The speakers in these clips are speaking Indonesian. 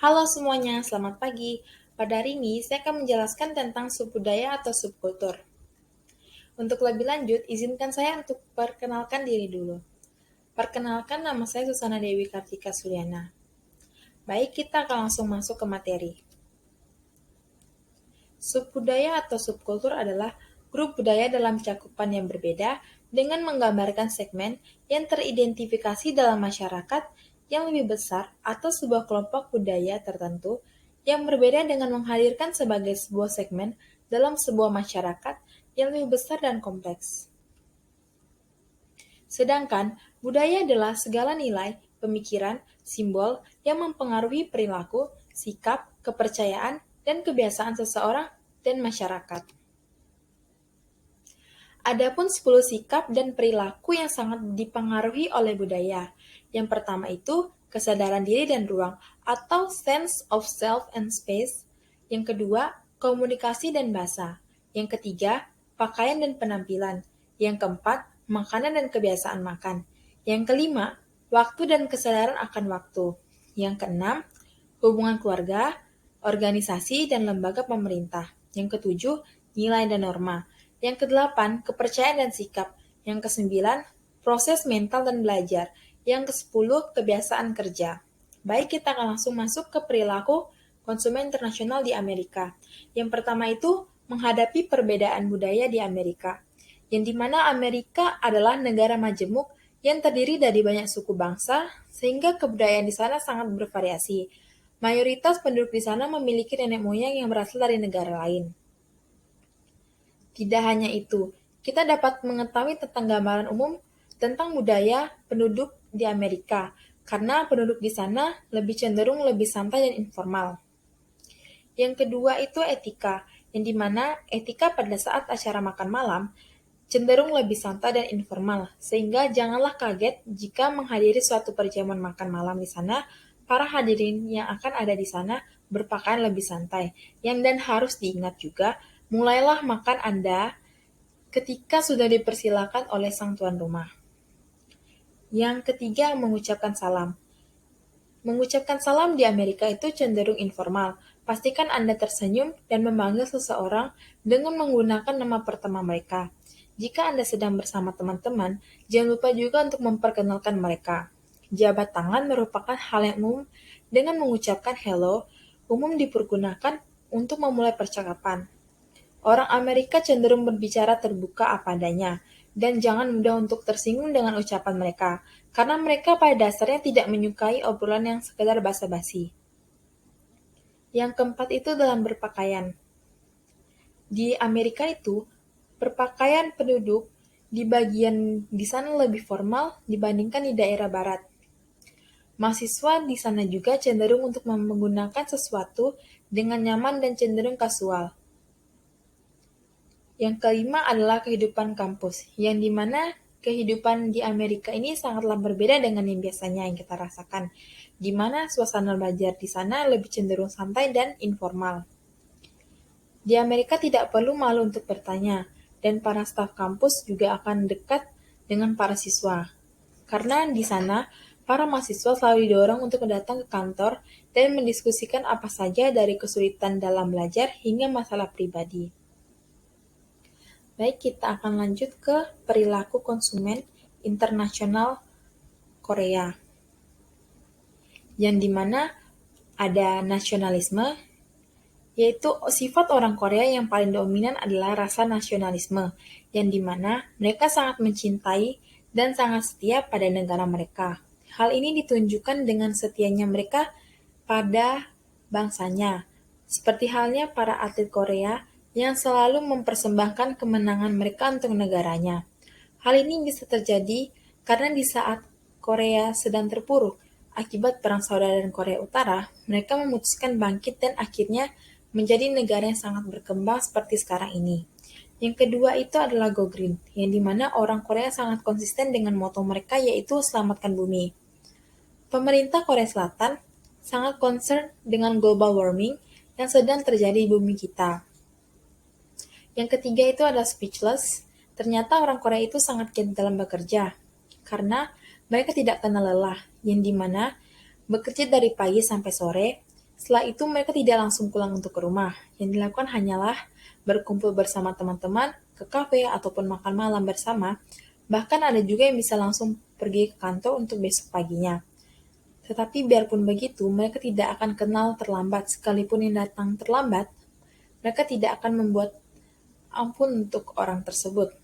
Halo semuanya, selamat pagi. Pada hari ini, saya akan menjelaskan tentang subbudaya atau subkultur. Untuk lebih lanjut, izinkan saya untuk perkenalkan diri dulu. Perkenalkan, nama saya Susana Dewi Kartika Suryana. Baik, kita akan langsung masuk ke materi. Subbudaya atau subkultur adalah grup budaya dalam cakupan yang berbeda dengan menggambarkan segmen yang teridentifikasi dalam masyarakat yang lebih besar atau sebuah kelompok budaya tertentu yang berbeda dengan menghadirkan sebagai sebuah segmen dalam sebuah masyarakat yang lebih besar dan kompleks. Sedangkan budaya adalah segala nilai, pemikiran, simbol yang mempengaruhi perilaku, sikap, kepercayaan, dan kebiasaan seseorang dan masyarakat. Adapun 10 sikap dan perilaku yang sangat dipengaruhi oleh budaya. Yang pertama itu kesadaran diri dan ruang atau sense of self and space. Yang kedua, komunikasi dan bahasa. Yang ketiga, pakaian dan penampilan. Yang keempat, makanan dan kebiasaan makan. Yang kelima, waktu dan kesadaran akan waktu. Yang keenam, hubungan keluarga, organisasi, dan lembaga pemerintah. Yang ketujuh, nilai dan norma. Yang kedelapan, kepercayaan dan sikap. Yang kesembilan, proses mental dan belajar. Yang kesepuluh, kebiasaan kerja. Baik, kita akan langsung masuk ke perilaku konsumen internasional di Amerika. Yang pertama itu, menghadapi perbedaan budaya di Amerika. Yang dimana Amerika adalah negara majemuk yang terdiri dari banyak suku bangsa, sehingga kebudayaan di sana sangat bervariasi. Mayoritas penduduk di sana memiliki nenek moyang yang berasal dari negara lain. Tidak hanya itu, kita dapat mengetahui tentang gambaran umum tentang budaya penduduk di Amerika, karena penduduk di sana lebih cenderung lebih santai dan informal. Yang kedua itu etika, yang dimana etika pada saat acara makan malam cenderung lebih santai dan informal, sehingga janganlah kaget jika menghadiri suatu perjamuan makan malam di sana, para hadirin yang akan ada di sana berpakaian lebih santai. Dan harus diingat juga, mulailah makan Anda ketika sudah dipersilakan oleh sang tuan rumah. Yang ketiga, mengucapkan salam. Mengucapkan salam di Amerika itu cenderung informal. Pastikan Anda tersenyum dan memanggil seseorang dengan menggunakan nama pertama mereka. Jika Anda sedang bersama teman-teman, jangan lupa juga untuk memperkenalkan mereka. Jabat tangan merupakan hal yang umum dengan mengucapkan hello, umum dipergunakan untuk memulai percakapan. Orang Amerika cenderung berbicara terbuka apa adanya, dan jangan mudah untuk tersinggung dengan ucapan mereka, karena mereka pada dasarnya tidak menyukai obrolan yang sekedar basa-basi. Yang keempat itu dalam berpakaian. Di Amerika itu, berpakaian penduduk di bagian di sana lebih formal dibandingkan di daerah barat. Mahasiswa di sana juga cenderung untuk menggunakan sesuatu dengan nyaman dan cenderung kasual. Yang kelima adalah kehidupan kampus, yang dimana kehidupan di Amerika ini sangatlah berbeda dengan yang biasanya yang kita rasakan, di mana suasana belajar di sana lebih cenderung santai dan informal. Di Amerika tidak perlu malu untuk bertanya, dan para staf kampus juga akan dekat dengan para siswa. Karena di sana, para mahasiswa selalu didorong untuk datang ke kantor dan mendiskusikan apa saja dari kesulitan dalam belajar hingga masalah pribadi. Baik, kita akan lanjut ke perilaku konsumen internasional Korea. Yang dimana ada nasionalisme, yaitu sifat orang Korea yang paling dominan adalah rasa nasionalisme, yang dimana mereka sangat mencintai dan sangat setia pada negara mereka. Hal ini ditunjukkan dengan setianya mereka pada bangsanya, seperti halnya para atlet Korea yang selalu mempersembahkan kemenangan mereka untuk negaranya. Hal ini bisa terjadi karena di saat Korea sedang terpuruk akibat Perang Saudara dan Korea Utara, mereka memutuskan bangkit dan akhirnya menjadi negara yang sangat berkembang seperti sekarang ini. Yang kedua itu adalah Go Green, yang dimana orang Korea sangat konsisten dengan moto mereka yaitu selamatkan bumi. Pemerintah Korea Selatan sangat concern dengan global warming yang sedang terjadi di bumi kita. Yang ketiga itu adalah speechless. Ternyata orang Korea itu sangat giat dalam bekerja, karena mereka tidak kenal lelah, yang dimana bekerja dari pagi sampai sore, Setelah itu mereka tidak langsung pulang untuk ke rumah. Yang dilakukan hanyalah berkumpul bersama teman-teman, ke kafe, ataupun makan malam bersama. Bahkan ada juga yang bisa langsung pergi ke kantor untuk besok paginya. Tetapi biarpun begitu, mereka tidak akan kenal terlambat. Sekalipun yang datang terlambat, mereka tidak akan membuat ampun untuk orang tersebut.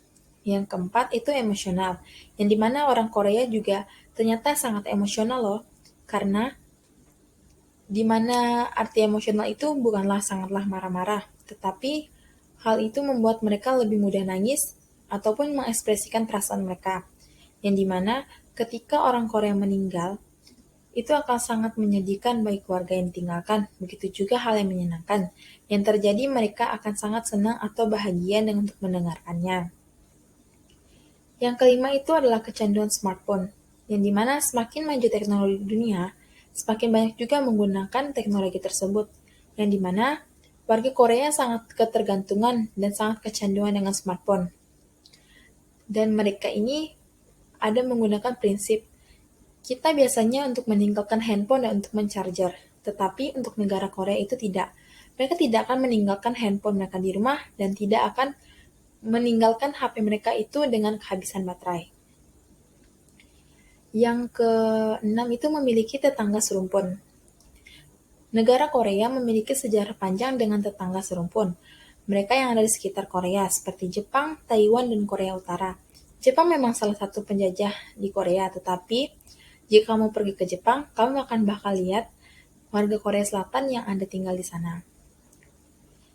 Yang keempat itu emosional, yang dimana orang Korea juga ternyata sangat emosional loh, karena dimana arti emosional itu bukanlah sangatlah marah-marah, tetapi hal itu membuat mereka lebih mudah nangis ataupun mengekspresikan perasaan mereka. Yang dimana ketika orang Korea meninggal, itu akan sangat menyedihkan bagi keluarga yang ditinggalkan. Begitu juga hal yang menyenangkan. Yang terjadi mereka akan sangat senang atau bahagia dengan untuk mendengarkannya. Yang kelima itu adalah kecanduan smartphone, yang dimana semakin maju teknologi dunia, semakin banyak juga menggunakan teknologi tersebut, yang dimana warga Korea sangat ketergantungan dan sangat kecanduan dengan smartphone. Dan mereka ini ada menggunakan prinsip, kita biasanya untuk meninggalkan handphone dan untuk mencharger, tetapi untuk negara Korea itu tidak. Mereka tidak akan meninggalkan handphone mereka di rumah dan tidak akan meninggalkan HP mereka itu dengan kehabisan baterai. Yang keenam itu memiliki tetangga serumpun. Negara Korea memiliki sejarah panjang dengan tetangga serumpun. Mereka yang ada di sekitar Korea, seperti Jepang, Taiwan, dan Korea Utara. Jepang memang salah satu penjajah di Korea, tetapi jika kamu pergi ke Jepang, kamu akan bakal lihat warga Korea Selatan yang ada tinggal di sana.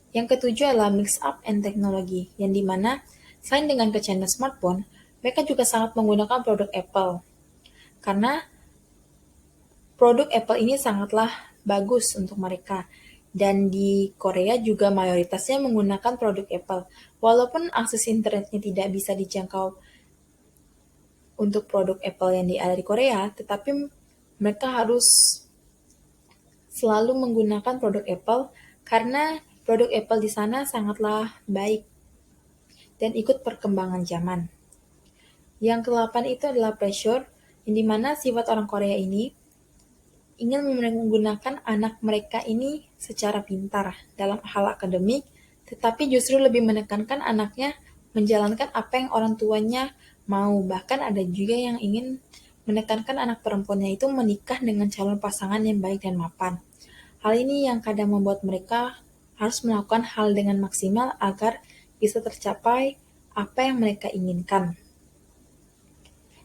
Yang ketujuh adalah mix up and teknologi, yang dimana selain dengan kecanduan smartphone, mereka juga sangat menggunakan produk Apple. Karena produk Apple ini sangatlah bagus untuk mereka. Dan di Korea juga mayoritasnya menggunakan produk Apple. Walaupun akses internetnya tidak bisa dijangkau untuk produk Apple yang ada di Korea, tetapi mereka harus selalu menggunakan produk Apple karena produk Apple di sana sangatlah baik dan ikut perkembangan zaman. Yang ke-8 itu adalah pressure, yang dimana sifat orang Korea ini ingin menggunakan anak mereka ini secara pintar dalam hal akademik, tetapi justru lebih menekankan anaknya menjalankan apa yang orang tuanya mau. Bahkan ada juga yang ingin menekankan anak perempuannya itu menikah dengan calon pasangan yang baik dan mapan. Hal ini yang kadang membuat mereka harus melakukan hal dengan maksimal agar bisa tercapai apa yang mereka inginkan.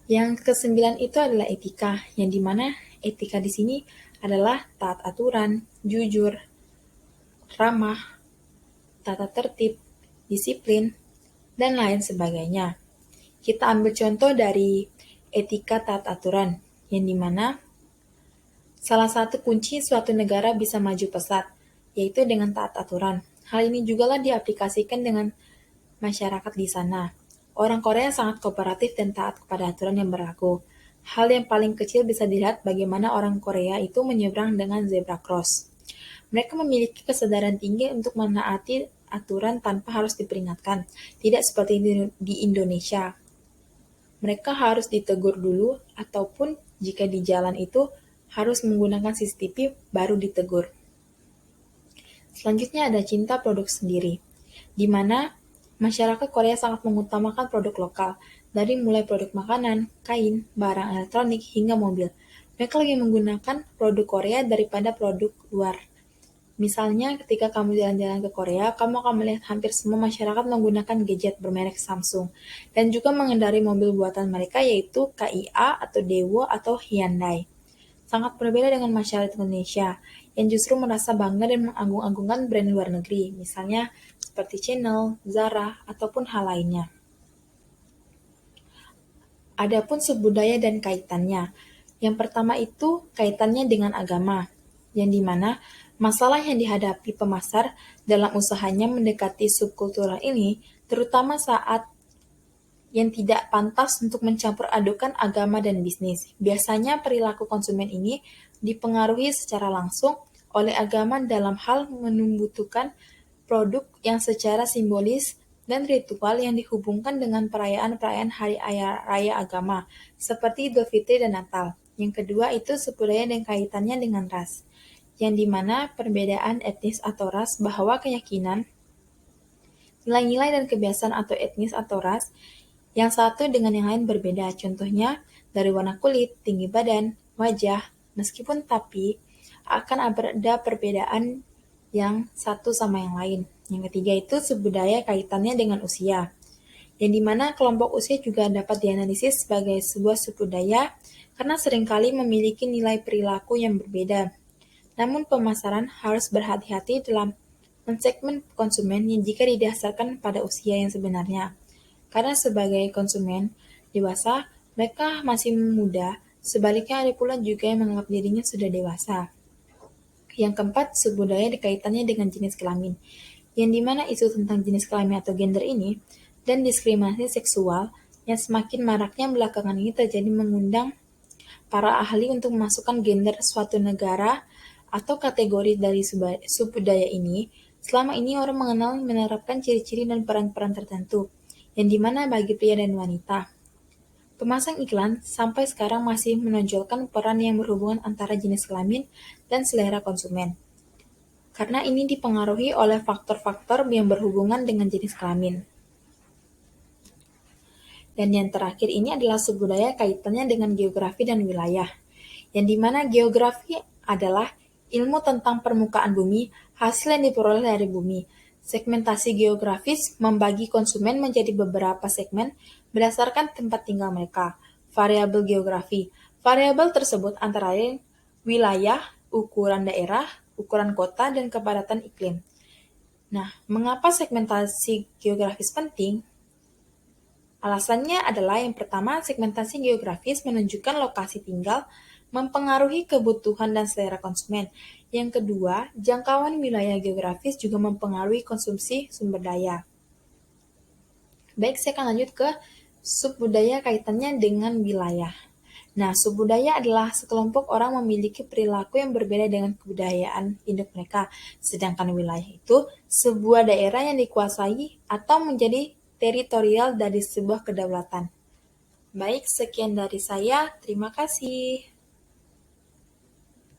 Yang kesembilan itu adalah etika, yang dimana etika di sini adalah taat aturan, jujur, ramah, tata tertib, disiplin, dan lain sebagainya. Kita ambil contoh dari etika taat aturan, yang dimana salah satu kunci suatu negara bisa maju pesat, yaitu dengan taat aturan. Hal ini juga lah diaplikasikan dengan masyarakat di sana. Orang Korea sangat kooperatif dan taat kepada aturan yang berlaku. Hal yang paling kecil bisa dilihat bagaimana orang Korea itu menyeberang dengan zebra cross. Mereka memiliki kesadaran tinggi untuk menaati aturan tanpa harus diperingatkan. Tidak seperti di Indonesia. Mereka harus ditegur dulu ataupun jika di jalan itu harus menggunakan CCTV baru ditegur. Selanjutnya ada cinta produk sendiri, di mana masyarakat Korea sangat mengutamakan produk lokal, dari mulai produk makanan, kain, barang elektronik, hingga mobil. Mereka lebih menggunakan produk Korea daripada produk luar. Misalnya ketika kamu jalan-jalan ke Korea, kamu akan melihat hampir semua masyarakat menggunakan gadget bermerek Samsung, dan juga mengendarai mobil buatan mereka yaitu KIA atau Daewoo atau Hyundai. Sangat berbeda dengan masyarakat Indonesia, yang justru merasa bangga dan mengagung-agungkan brand luar negeri, misalnya seperti Chanel, Zara, ataupun hal lainnya. Adapun subbudaya dan kaitannya. Yang pertama itu kaitannya dengan agama, yang dimana masalah yang dihadapi pemasar dalam usahanya mendekati subkultural ini, terutama saat yang tidak pantas untuk mencampur adukan agama dan bisnis. Biasanya perilaku konsumen ini dipengaruhi secara langsung oleh agama dalam hal membutuhkan produk yang secara simbolis dan ritual yang dihubungkan dengan perayaan-perayaan hari raya agama, seperti Idul Fitri dan Natal. Yang kedua itu sebudaya dan kaitannya dengan ras, yang dimana perbedaan etnis atau ras bahwa keyakinan, nilai-nilai dan kebiasaan atau etnis atau ras yang satu dengan yang lain berbeda. Contohnya dari warna kulit, tinggi badan, wajah, meskipun tapi akan ada perbedaan yang satu sama yang lain. Yang ketiga itu subudaya kaitannya dengan usia, yang dimana kelompok usia juga dapat dianalisis sebagai sebuah subudaya karena seringkali memiliki nilai perilaku yang berbeda. Namun pemasaran harus berhati-hati dalam mensegmen konsumen yang jika didasarkan pada usia yang sebenarnya. Karena sebagai konsumen dewasa, mereka masih muda, sebaliknya ada pula juga yang menganggap dirinya sudah dewasa. Yang keempat, subudaya dikaitannya dengan jenis kelamin, yang dimana isu tentang jenis kelamin atau gender ini dan diskriminasi seksual yang semakin maraknya belakangan ini terjadi mengundang para ahli untuk memasukkan gender suatu negara atau kategori dari subbudaya ini. Selama ini orang mengenal menerapkan ciri-ciri dan peran-peran tertentu, yang dimana bagi pria dan wanita. Pemasang iklan sampai sekarang masih menonjolkan peran yang berhubungan antara jenis kelamin dan selera konsumen. Karena ini dipengaruhi oleh faktor-faktor yang berhubungan dengan jenis kelamin. Dan yang terakhir ini adalah subbudaya kaitannya dengan geografi dan wilayah, yang dimana geografi adalah ilmu tentang permukaan bumi, hasil yang diperoleh dari bumi. Segmentasi geografis membagi konsumen menjadi beberapa segmen berdasarkan tempat tinggal mereka. Variabel geografi. Variabel tersebut antara lain wilayah, ukuran daerah, ukuran kota, dan kepadatan iklim. Nah, mengapa segmentasi geografis penting? Alasannya adalah yang pertama, segmentasi geografis menunjukkan lokasi tinggal, mempengaruhi kebutuhan dan selera konsumen. Yang kedua, jangkauan wilayah geografis juga mempengaruhi konsumsi sumber daya. Baik, saya akan lanjut ke subbudaya kaitannya dengan wilayah. Nah, subbudaya adalah sekelompok orang memiliki perilaku yang berbeda dengan kebudayaan induk mereka. Sedangkan wilayah itu sebuah daerah yang dikuasai atau menjadi teritorial dari sebuah kedaulatan. Baik, sekian dari saya. Terima kasih.